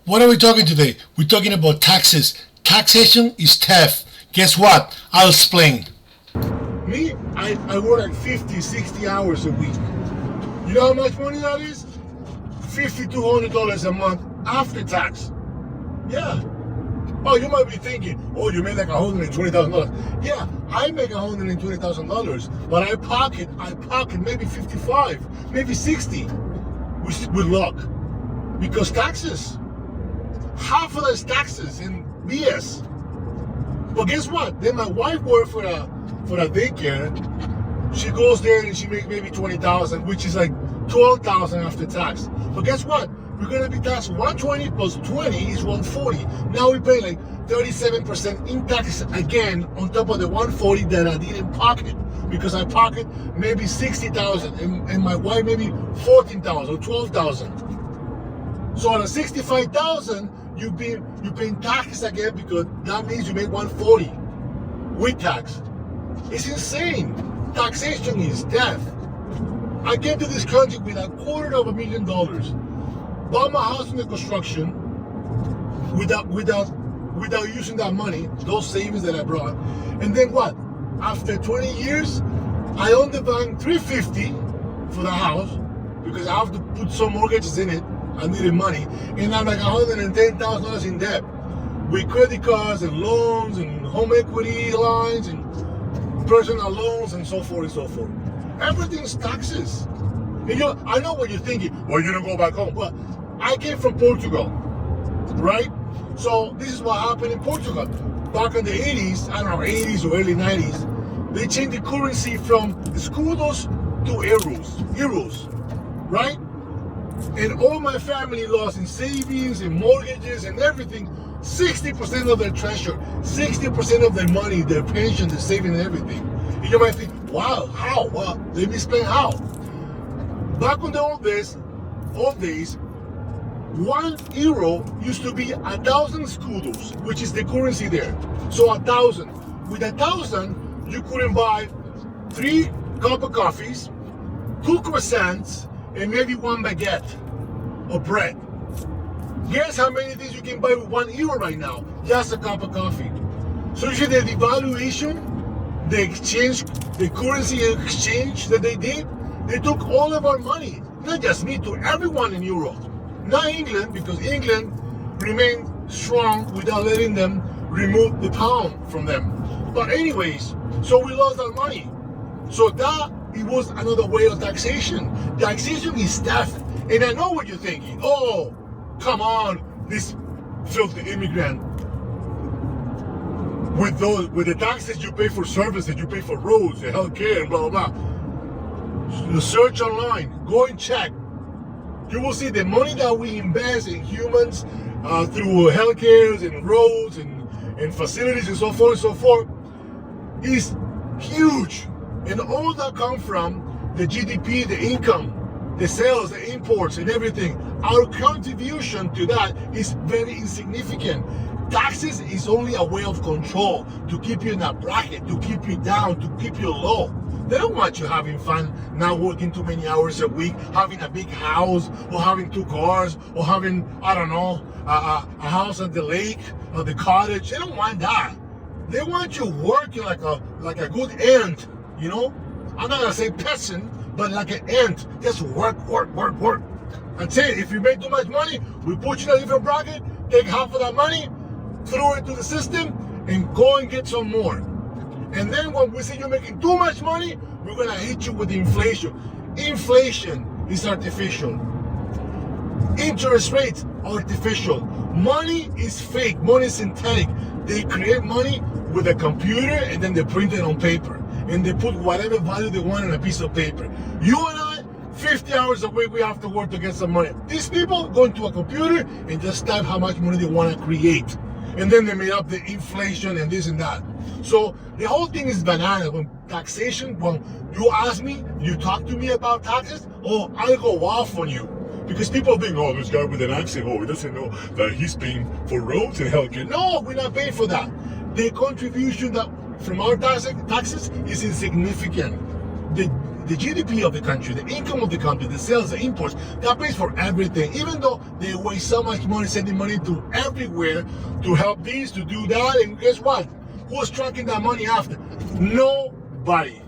What are we talking today? We're talking about taxes. Taxation is theft. Guess what? I'll explain. Me, I work like 50, 60 hours a week. You know how much money that is? $5,200 a month after tax. Yeah. Oh, you might be thinking, oh, you made like $120,000. Yeah, I make $120,000, but I pocket maybe 55, maybe 60 with luck. Because taxes. Half of that's taxes and BS. But guess what? Then my wife worked for a daycare. She goes there and she makes maybe $20,000, which is like $12,000 after tax. But guess what? We're gonna be taxed 120 plus 20 is 140. Now we pay like 37% in tax again on top of the 140 that I didn't pocket, because I pocket maybe 60,000 and my wife maybe 14,000 or 12,000. So on a 65,000, you paying taxes again, because that means you make 140 with tax. It's insane. Taxation is death. I came to this country with $250,000. Bought my house in the construction without using that money, those savings that I brought. And then what? After 20 years, I own the bank $350 for the house because I have to put some mortgages in it. I needed money, and I'm like $110,000 in debt with credit cards and loans and home equity lines and personal loans and so forth and so forth. Everything's taxes. And I know what you're thinking. Well, you don't go back home. Well, I came from Portugal, right? So this is what happened in Portugal. Back in the 80s, I don't know, 80s or early 90s, they changed the currency from escudos to euros, right? And all my family lost in savings and mortgages and everything, 60% of their treasure, 60% of their money, their pension, their saving and everything. And you might think, wow, how? Well, let me explain how. Back in the old days, 1 euro used to be 1,000 escudos, which is the currency there. So 1,000. With 1,000, you couldn't buy 3 cups of coffees, 2 croissants, and maybe 1 baguette of bread. Guess how many things you can buy with 1 euro right now? Just a cup of coffee. So you see the devaluation, the exchange, the currency exchange that they did, they took all of our money. Not just me, to everyone in Europe. Not England, because England remained strong without letting them remove the pound from them. But anyways, so we lost our money. So that it was another way of taxation. Taxation is theft. And I know what you're thinking. Oh, come on, this filthy immigrant. With the taxes you pay for services, you pay for roads and healthcare and blah, blah, blah. You search online, go and check. You will see the money that we invest in humans through healthcare and roads and facilities and so forth is huge. And all that comes from the GDP, the income, the sales, the imports and everything. Our contribution to that is very insignificant. Taxes is only a way of control, to keep you in a bracket, to keep you down, to keep you low. They don't want you having fun, not working too many hours a week, having a big house, or having 2 cars, or having, I don't know, a house at the lake, or the cottage. They don't want that. They want you working like a good ant, you know? I'm not gonna say peasant, but like an ant. Just work. That's it. If you make too much money, we put you in a different bracket, take half of that money, throw it to the system, and go and get some more. And then when we say you're making too much money, we're gonna hit you with inflation. Inflation is artificial. Interest rates, artificial. Money is fake, money is synthetic. They create money with a computer and then they print it on paper. And they put whatever value they want on a piece of paper. You and I, 50 hours a week, we have to work to get some money. These people go into a computer and just type how much money they want to create. And then they made up the inflation and this and that. So the whole thing is banana. When taxation, when you ask me, you talk to me about taxes, oh, I'll go off on you. Because people think, oh, this guy with an accent, oh, he doesn't know that he's paying for roads and healthcare. No, we're not paying for that. The contribution that from our taxes is insignificant. the GDP of the country, the income of the country, the sales, the imports, that pays for everything. Even though they waste so much money sending money to everywhere to help these, to do that, and guess what? Who's tracking that money after? Nobody.